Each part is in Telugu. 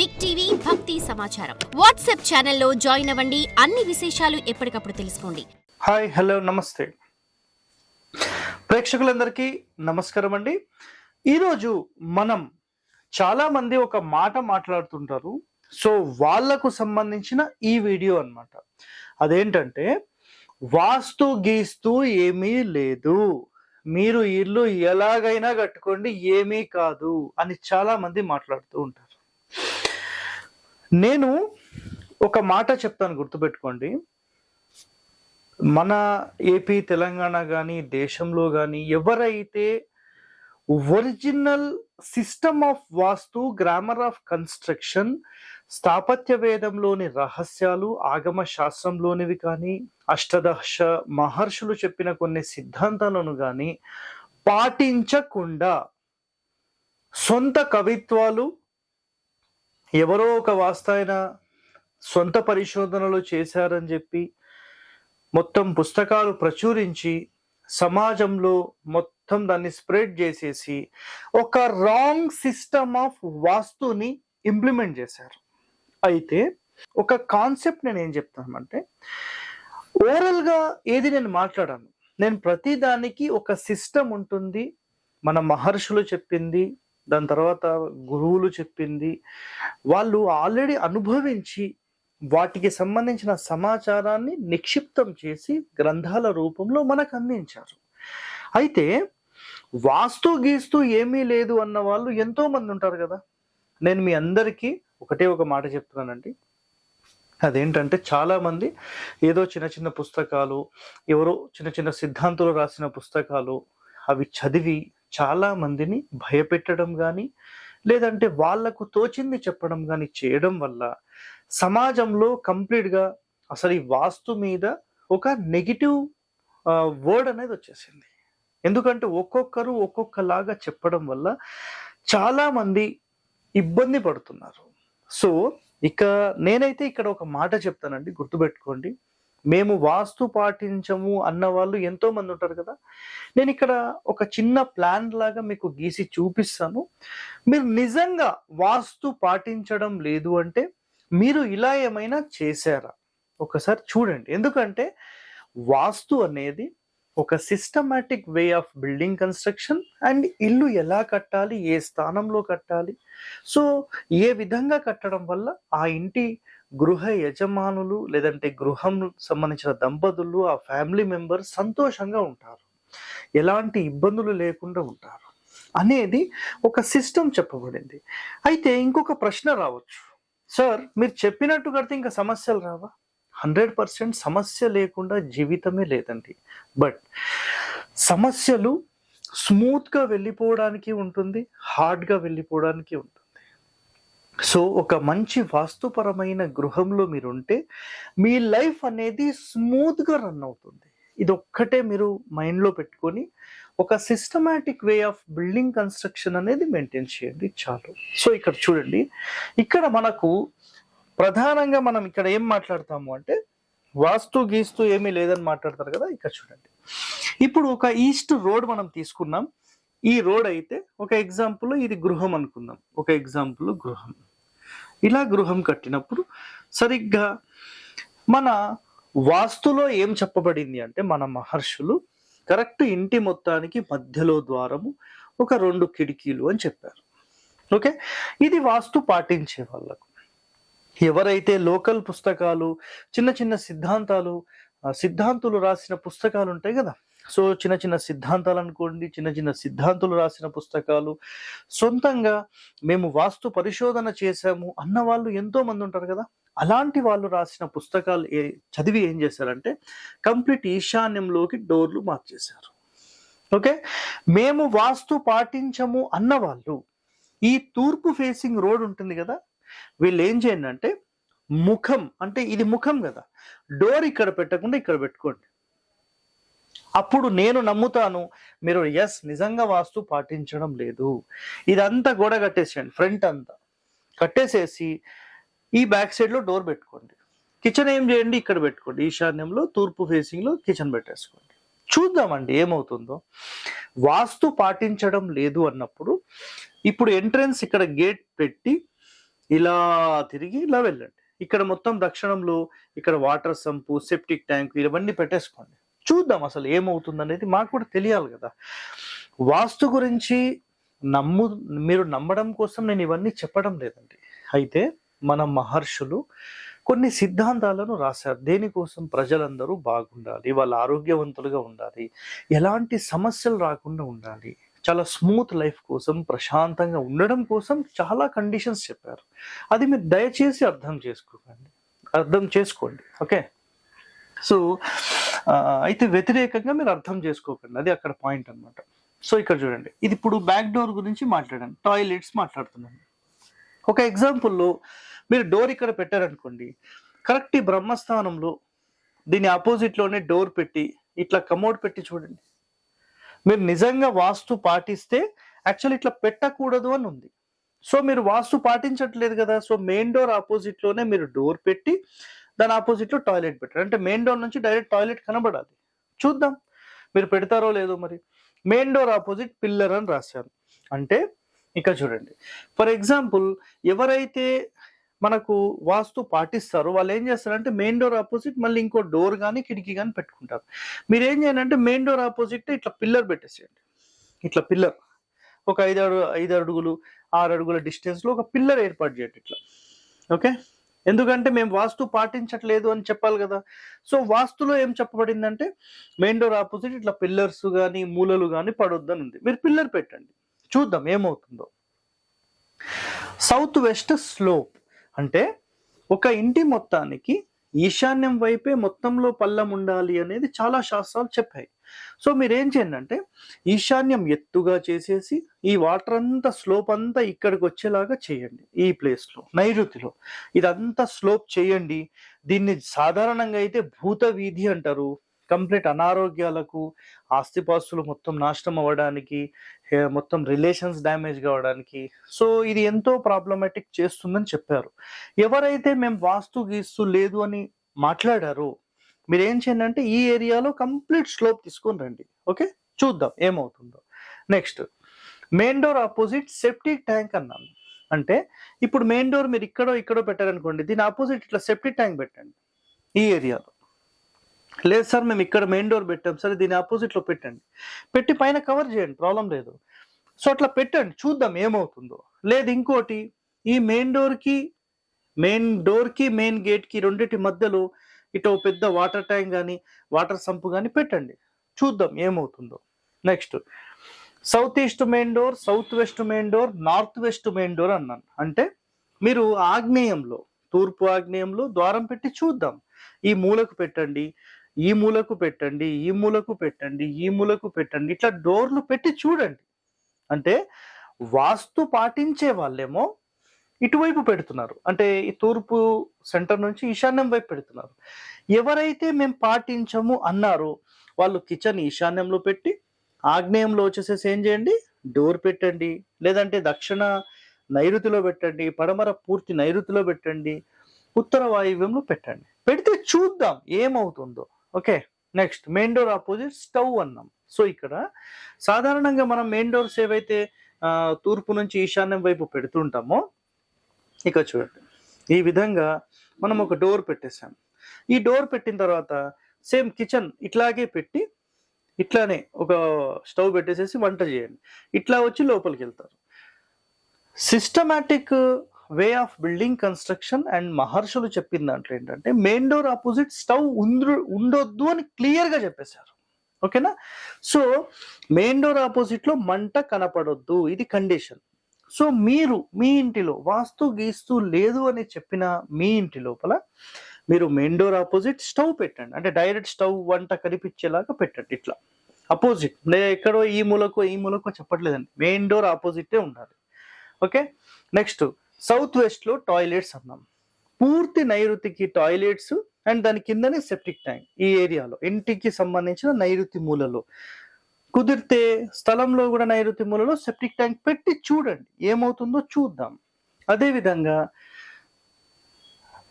బిగ్ టీవీ భక్తి సమాచారం వాట్సాప్ ఛానల్లో జాయిన్ అవ్వండి. అన్ని విశేషాలు ఎప్పటికప్పుడు తెలుసుకోండి. హాయ్, హలో, నమస్తే ప్రేక్షకులందరికీ నమస్కారం అండి. ఈరోజు మనం చాలా మంది ఒక మాట మాట్లాడుతుంటారు. సో వాళ్లకు సంబంధించిన ఈ వీడియో అన్నమాట. అదేంటంటే వాస్తు గీస్తూ ఏమీ లేదు, మీరు ఇల్లు ఎలాగైనా కట్టుకోండి ఏమీ కాదు అని చాలా మంది మాట్లాడుతూ ఉంటారు. నేను ఒక మాట చెప్తాను, గుర్తుపెట్టుకోండి. మన ఏపీ, తెలంగాణ కానీ దేశంలో కానీ ఎవరైతే original system of vastu, grammar of construction, స్థాపత్య వేదంలోని రహస్యాలు, ఆగమ శాస్త్రంలోనివి కానీ, అష్టదశ మహర్షులు చెప్పిన కొన్ని సిద్ధాంతాలను కానీ పాటించకుండా సొంత కవిత్వాలు, ఎవరో ఒక వాస్తాయన సొంత పరిశోధనలు చేశారని చెప్పి మొత్తం పుస్తకాలు ప్రచురించి సమాజంలో మొత్తం దాన్ని స్ప్రెడ్ చేసేసి ఒక రాంగ్ సిస్టమ్ ఆఫ్ వాస్తుని ఇంప్లిమెంట్ చేశారు. అయితే ఒక కాన్సెప్ట్ నేను ఏం చెప్తానంటే, ఓవరాల్గా ఏది నేను మాట్లాడాను, నేను ప్రతి దానికి ఒక సిస్టమ్ ఉంటుంది. మన మహర్షులు చెప్పింది, దాని తర్వాత గురువులు చెప్పింది, వాళ్ళు ఆల్రెడీ అనుభవించి వాటికి సంబంధించిన సమాచారాన్ని నిక్షిప్తం చేసి గ్రంథాల రూపంలో మనకు అందించారు. అయితే వాస్తు గీస్తూ ఏమీ లేదు అన్న వాళ్ళు ఎంతో మంది ఉంటారు కదా. నేను మీ అందరికీ ఒకటే ఒక మాట చెప్తున్నానండి. అదేంటంటే, చాలా మంది ఏదో చిన్న చిన్న పుస్తకాలు, ఎవరో చిన్న చిన్న సిద్ధాంతులు రాసిన పుస్తకాలు అవి చదివి చాలా మందిని భయపెట్టడం కానీ, లేదంటే వాళ్లకు తోచింది చెప్పడం కానీ చేయడం వల్ల సమాజంలో కంప్లీట్గా అసలు ఈ వాస్తు మీద ఒక నెగిటివ్ వర్డ్ అనేది వచ్చేసింది. ఎందుకంటే ఒక్కొక్కరు ఒక్కొక్కలాగా చెప్పడం వల్ల చాలా మంది ఇబ్బంది పడుతున్నారు. సో నేనైతే ఇక్కడ ఒక మాట చెప్తానండి, గుర్తుపెట్టుకోండి. మేము వాస్తు పాటించము అన్న వాళ్ళు ఎంతో మంది ఉంటారు కదా. నేను ఇక్కడ ఒక చిన్న ప్లాన్ లాగా మీకు గీసి చూపిస్తాను. మీరు నిజంగా వాస్తు పాటించడం లేదు అంటే మీరు ఇలా ఏమైనా చేశారా ఒకసారి చూడండి. ఎందుకంటే వాస్తు అనేది ఒక systematic way of building construction and ఇల్లు ఎలా కట్టాలి, ఏ స్థానంలో కట్టాలి, సో ఏ విధంగా కట్టడం వల్ల ఆ ఇంటి గృహ యజమానులు లేదంటే గృహం సంబంధించిన దంపతులు, ఆ ఫ్యామిలీ మెంబర్స్ సంతోషంగా ఉంటారు, ఎలాంటి ఇబ్బందులు లేకుండా ఉంటారు అనేది ఒక సిస్టమ్ చెప్పబడింది. అయితే ఇంకొక ప్రశ్న రావచ్చు, సార్ మీరు చెప్పినట్టు కడితే ఇంకా సమస్యలు రావా? 100% సమస్య లేకుండా జీవితమే లేదండి. బట్ సమస్యలు స్మూత్గా వెళ్ళిపోవడానికి ఉంటుంది, హార్డ్గా వెళ్ళిపోవడానికి ఉంటుంది. సో ఒక మంచి వాస్తుపరమైన గృహంలో మీరు ఉంటే మీ లైఫ్ అనేది స్మూత్గా రన్ అవుతుంది. ఇది ఒక్కటే మీరు మైండ్లో పెట్టుకొని ఒక systematic way of building construction అనేది మెయింటైన్ చేయండి చాలు. సో ఇక్కడ చూడండి, ఇక్కడ మనకు ప్రధానంగా మనం ఇక్కడ ఏం మాట్లాడతాము అంటే వాస్తు గీస్తూ ఏమీ లేదని మాట్లాడతారు కదా. ఇక్కడ చూడండి, ఇప్పుడు ఒక ఈస్ట్ రోడ్ మనం తీసుకున్నాం. ఈ రోడ్ అయితే ఒక ఎగ్జాంపుల్ ఇది గృహం అనుకుందాం, ఒక ఎగ్జాంపుల్ గృహం. ఇలా గృహం కట్టినప్పుడు సరిగ్గా మన వాస్తులో ఏం చెప్పబడింది అంటే, మన మహర్షులు కరెక్ట్ ఇంటి మొత్తానికి మధ్యలో ద్వారము, ఒక 2 కిటికీలు అని చెప్పారు. ఓకే, ఇది వాస్తు పాటించే వాళ్ళకు. ఎవరైతే లోకల్ పుస్తకాలు, చిన్న చిన్న సిద్ధాంతులు రాసిన పుస్తకాలు ఉంటాయి కదా. సో చిన్న చిన్న సిద్ధాంతాలు అనుకోండి, చిన్న చిన్న సిద్ధాంతులు రాసిన పుస్తకాలు, సొంతంగా మేము వాస్తు పరిశోధన చేశాము అన్న వాళ్ళు ఎంతో మంది ఉంటారు కదా. అలాంటి వాళ్ళు రాసిన పుస్తకాలు చదివి ఏం చేశారంటే కంప్లీట్ ఈశాన్యంలోకి డోర్లు మార్చేశారు. ఓకే, మేము వాస్తు పాటించము అన్న వాళ్ళు ఈ తూర్పు ఫేసింగ్ రోడ్ ఉంటుంది కదా, వీళ్ళు ఏం చేయండి అంటే ముఖం, అంటే ఇది ముఖం కదా, డోర్ ఇక్కడ పెట్టకుండా ఇక్కడ పెట్టుకోండి. అప్పుడు నేను నమ్ముతాను మీరు ఎస్ నిజంగా వాస్తు పాటించడం లేదు. ఇదంతా గోడ కట్టేసేయండి, ఫ్రంట్ అంతా కట్టేసేసి ఈ బ్యాక్ సైడ్లో డోర్ పెట్టుకోండి. కిచెన్ ఏం చేయండి, ఇక్కడ పెట్టుకోండి, ఈశాన్యంలో తూర్పు ఫేసింగ్లో కిచెన్ పెట్టేసుకోండి. చూద్దామండి ఏమవుతుందో. వాస్తు పాటించడం లేదు అన్నప్పుడు ఇప్పుడు ఎంట్రన్స్ ఇక్కడ గేట్ పెట్టి ఇలా తిరిగి ఇలా వెళ్ళండి. ఇక్కడ మొత్తం దక్షిణంలో ఇక్కడ వాటర్ సంపు, సెప్టిక్ ట్యాంక్ ఇవన్నీ పెట్టేసుకోండి. చూద్దాం అసలు ఏమవుతుందనేది మాకు కూడా తెలియాలి కదా. వాస్తు గురించి మీరు నమ్మడం కోసం నేను ఇవన్నీ చెప్పడం లేదండి. అయితే మన మహర్షులు కొన్ని సిద్ధాంతాలను రాశారు. దేనికోసం? ప్రజలందరూ బాగుండాలి, వాళ్ళు ఆరోగ్యవంతులుగా ఉండాలి, ఎలాంటి సమస్యలు రాకుండా ఉండాలి, చాలా స్మూత్ లైఫ్ కోసం, ప్రశాంతంగా ఉండడం కోసం చాలా కండిషన్స్ చెప్పారు. అది మీరు దయచేసి అర్థం చేసుకోండి. ఓకే, సో అయితే వ్యతిరేకంగా మీరు అర్థం చేసుకోకండి, అది అక్కడ పాయింట్ అన్నమాట. సో ఇక్కడ చూడండి, ఇది ఇప్పుడు బ్యాక్ డోర్ గురించి మాట్లాడాను, టాయిలెట్స్ మాట్లాడుతున్నాను. ఒక ఎగ్జాంపుల్లో మీరు డోర్ ఇక్కడ పెట్టారనుకోండి, కరెక్ట్ ఈ బ్రహ్మస్థానంలో దీని ఆపోజిట్లోనే డోర్ పెట్టి ఇట్లా కమోడ్ పెట్టి చూడండి. మీరు నిజంగా వాస్తు పాటిస్తే యాక్చువల్ ఇట్లా పెట్టకూడదు అని ఉంది. సో మీరు వాస్తు పాటించట్లేదు కదా. సో మెయిన్ డోర్ ఆపోజిట్లోనే మీరు డోర్ పెట్టి దాని ఆపోజిట్లో టాయిలెట్ పెట్టారు అంటే మెయిన్ డోర్ నుంచి డైరెక్ట్ టాయిలెట్ కనబడాలి. చూద్దాం మీరు పెడతారో లేదో. మరి మెయిన్ డోర్ ఆపోజిట్ పిల్లర్ అని రాశాను అంటే ఇక్కడ చూడండి, ఫర్ ఎగ్జాంపుల్ ఎవరైతే మనకు వాస్తు పాటిస్తారో వాళ్ళు ఏం చేస్తారంటే మెయిన్ డోర్ ఆపోజిట్ మళ్ళీ ఇంకో డోర్ కానీ కిటికీ కానీ పెట్టుకుంటారు. మీరు ఏం చేయాలంటే మెయిన్ డోర్ ఆపోజిట్ ఇట్లా పిల్లర్ పెట్టేసేయండి. ఇట్లా పిల్లర్ ఒక 5 అడుగులు 6 అడుగుల డిస్టెన్స్లో ఒక పిల్లర్ ఏర్పాటు చేయండి ఇట్లా. ఓకే, ఎందుకంటే మేము వాస్తు పాటించట్లేదు అని చెప్పాలి కదా. సో వాస్తులో ఏం చెప్పబడిందంటే మెయిన్ డోర్ ఆపోజిట్ ఇట్లా పిల్లర్స్ కానీ మూలలు కానీ పడొద్దని ఉంది. మీరు పిల్లర్ పెట్టండి, చూద్దాం ఏమవుతుందో. సౌత్ వెస్ట్ స్లోప్ అంటే ఒక ఇంటి మొత్తానికి ఈశాన్యం వైపే మొత్తంలో పల్లం ఉండాలి అనేది చాలా శాస్త్రాలు చెప్పాయి. సో మీరు ఏం చేయండి అంటే ఈశాన్యం ఎత్తుగా చేసేసి ఈ వాటర్ అంతా స్లోప్ అంతా ఇక్కడికి వచ్చేలాగా చేయండి. ఈ ప్లేస్లో నైరుతిలో ఇదంతా స్లోప్ చేయండి. దీన్ని సాధారణంగా అయితే భూత వీధి అంటారు. కంప్లీట్ అనారోగ్యాలకు, ఆస్తిపాస్తులు మొత్తం నాశనం అవ్వడానికి, మొత్తం రిలేషన్స్ డ్యామేజ్ కావడానికి, సో ఇది ఎంతో ప్రాబ్లమాటిక్ చేస్తుందని చెప్పారు. ఎవరైతే మేము వాస్తు గీస్తూ లేదు అని మాట్లాడారో మీరు ఏం చేయండి అంటే ఈ ఏరియాలో కంప్లీట్ స్లోప్ తీసుకొని రండి. ఓకే, చూద్దాం ఏమవుతుందో. Next main door opposite septic tank అన్నాను అంటే ఇప్పుడు మెయిన్ డోర్ మీరు ఇక్కడో పెట్టారనుకోండి, దీని ఆపోజిట్ ఇట్లా సెప్టిక్ ట్యాంక్ పెట్టండి ఈ ఏరియాలో. లేదు సార్ మేము ఇక్కడ మెయిన్ డోర్ పెట్టాం, సరే దీని ఆపోజిట్లో పెట్టండి, పెట్టి పైన కవర్ చేయండి, ప్రాబ్లం లేదు. సో అట్లా పెట్టండి, చూద్దాం ఏమవుతుందో. లేదు ఇంకోటి, ఈ మెయిన్ డోర్కి మెయిన్ గేట్కి రెండింటి మధ్యలో ఇటు పెద్ద వాటర్ ట్యాంక్ కానీ వాటర్ సంపు కానీ పెట్టండి, చూద్దాం ఏమవుతుందో. Next south east main door, south west main door, north west main door అన్నాను అంటే మీరు ఆగ్నేయంలో, తూర్పు ఆగ్నేయంలో ద్వారం పెట్టి చూద్దాం. ఈ మూలకు పెట్టండి, ఈ మూలకు పెట్టండి, ఈ మూలకు పెట్టండి, ఈ మూలకు పెట్టండి, ఇట్లా డోర్లు పెట్టి చూడండి. అంటే వాస్తు పాటించే వాళ్ళేమో ఇటువైపు పెడుతున్నారు, అంటే ఈ తూర్పు సెంటర్ నుంచి ఈశాన్యం వైపు పెడుతున్నారు. ఎవరైతే మేము పాటించము అన్నారో వాళ్ళు కిచెన్ ఈశాన్యంలో పెట్టి ఆగ్నేయంలో వచ్చేసేసి ఏం చేయండి, డోర్ పెట్టండి. లేదంటే దక్షిణ నైరుతిలో పెట్టండి, పడమర పూర్తి నైరుతిలో పెట్టండి, ఉత్తర వాయువ్యంలో పెట్టండి. పెడితే చూద్దాం ఏమవుతుందో. Okay, next main door opposite stove అన్నాం. సో ఇక్కడ సాధారణంగా మనం మెయిన్ డోర్స్ ఏవైతే తూర్పు నుంచి ఈశాన్యం వైపు పెడుతుంటామో ఇక చూడండి ఈ విధంగా మనం ఒక డోర్ పెట్టేసాం. ఈ డోర్ పెట్టిన తర్వాత సేమ్ కిచెన్ ఇట్లాగే పెట్టి ఇట్లానే ఒక స్టవ్ పెట్టేసేసి వంట చేయండి. ఇట్లా వచ్చి లోపలికి వెళ్తారు. Systematic way of building construction and మహర్షులు చెప్పిన దాంట్లో ఏంటంటే మెయిన్ డోర్ ఆపోజిట్ స్టవ్ ఉండొద్దు అని క్లియర్గా చెప్పేశారు. ఓకేనా, సో మెయిన్ డోర్ ఆపోజిట్ లో మంట కనపడొద్దు, ఇది కండిషన్. సో మీరు మీ ఇంటిలో వాస్తు గీస్తూ లేదు అని చెప్పిన మీ ఇంటి లోపల మీరు మెయిన్ డోర్ ఆపోజిట్ స్టవ్ పెట్టండి. అంటే డైరెక్ట్ స్టవ్ వంట కనిపించేలాగా పెట్టండి. ఇట్లా అపోజిట్, ఎక్కడో ఈ మూలకో చెప్పట్లేదండి, మెయిన్ డోర్ ఆపోజిటే ఉండాలి. ఓకే, నెక్స్ట్ సౌత్ వెస్ట్ లో టాయిలెట్స్ అన్నాం. పూర్తి నైరుతికి టాయిలెట్స్ అండ్ దాని కిందనే సెప్టిక్ ట్యాంక్. ఈ ఏరియాలో ఇంటికి సంబంధించిన నైరుతి మూలలో కుదిరితే స్థలంలో కూడా నైరుతి మూలలో సెప్టిక్ ట్యాంక్ పెట్టి చూడండి ఏమవుతుందో చూద్దాం. అదేవిధంగా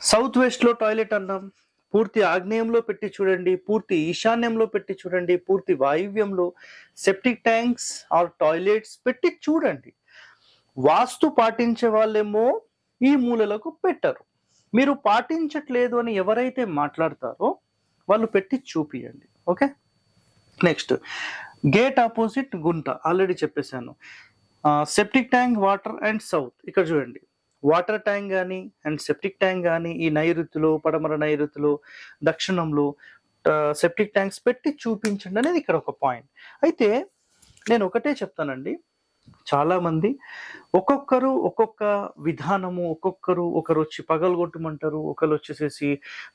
సౌత్ వెస్ట్ లో టాయిలెట్ అన్నాం, పూర్తి ఆగ్నేయంలో పెట్టి చూడండి, పూర్తి ఈశాన్యంలో పెట్టి చూడండి, పూర్తి వాయువ్యంలో సెప్టిక్ ట్యాంక్స్ ఆర్ టాయిలెట్స్ పెట్టి చూడండి. వాస్తు పాటించే వాళ్ళేమో ఈ మూలలకు పెట్టరు. మీరు పాటించట్లేదు అని ఎవరైతే మాట్లాడతారో వాళ్ళు పెట్టి చూపియండి. ఓకే, నెక్స్ట్ గేట్ ఆపోజిట్ గుంట ఆల్రెడీ చెప్పేశాను. Septic tank water and south, ఇక్కడ చూడండి వాటర్ ట్యాంక్ కానీ అండ్ సెప్టిక్ ట్యాంక్ కానీ ఈ నైరుతిలో, పడమర నైరుతిలో, దక్షిణంలో సెప్టిక్ ట్యాంక్స్ పెట్టి చూపించండి అనేది ఇక్కడ ఒక పాయింట్. అయితే నేను ఒకటే చెప్తానండి, చాలా మంది ఒక్కొక్కరు ఒక్కొక్క విధానము, ఒకరు వచ్చి పగలగొట్టమంటారు, ఒకరు వచ్చేసేసి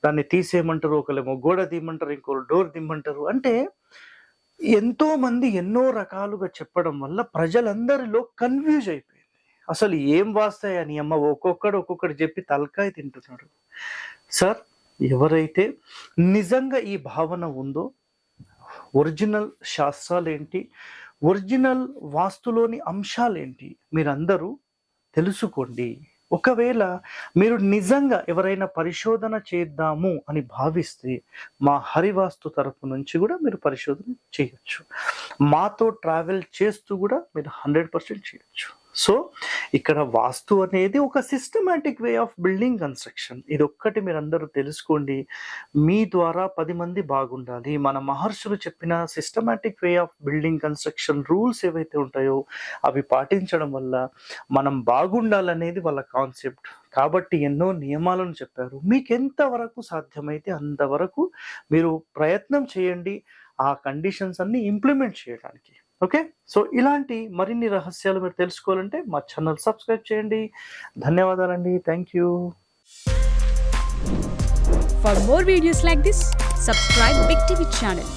దాన్ని తీసేయమంటారు, ఒకరేమో గోడ తీయమంటారు, ఇంకొకరు డోర్ తీయమంటారు. అంటే ఎంతో మంది ఎన్నో రకాలుగా చెప్పడం వల్ల ప్రజలందరిలో కన్ఫ్యూజ్ అయిపోయింది. అసలు ఏం వాస్తాయని అమ్మ ఒక్కొక్కడు చెప్పి తలకాయ తింటున్నాడు. సార్, ఎవరైతే నిజంగా ఈ భావన ఉందో, ఒరిజినల్ శాస్త్రాలు ఏంటి, ఒరిజినల్ వాస్తులోని అంశాలేంటి మీరందరూ తెలుసుకోండి. ఒకవేళ మీరు నిజంగా ఎవరైనా పరిశోధన చేద్దాము అని భావిస్తే మా హరివాస్తు తరపు నుంచి కూడా మీరు పరిశోధన చేయొచ్చు. మాతో ట్రావెల్ చేస్తూ కూడా మీరు 100% చేయొచ్చు. సో ఇక్కడ వాస్తు అనేది ఒక systematic way of building construction. ఇది ఒక్కటి మీరు అందరూ తెలుసుకోండి. మీ ద్వారా 10 మంది బాగుండాలి. మన మహర్షులు చెప్పిన systematic way of building construction rules ఏవైతే ఉంటాయో అవి పాటించడం వల్ల మనం బాగుండాలనేది వాళ్ళ కాన్సెప్ట్. కాబట్టి ఎన్నో నియమాలను చెప్పారు. మీకు ఎంతవరకు సాధ్యమైతే అంతవరకు మీరు ప్రయత్నం చేయండి ఆ కండిషన్స్ అన్ని ఇంప్లిమెంట్ చేయడానికి. ఓకే, సో ఇలాంటి మరిన్ని రహస్యాలు మీరు తెలుసుకోవాలంటే మా ఛానల్ సబ్స్క్రైబ్ చేయండి. ధన్యవాదాలండి. Thank you. For more videos like this, subscribe Big TV channel.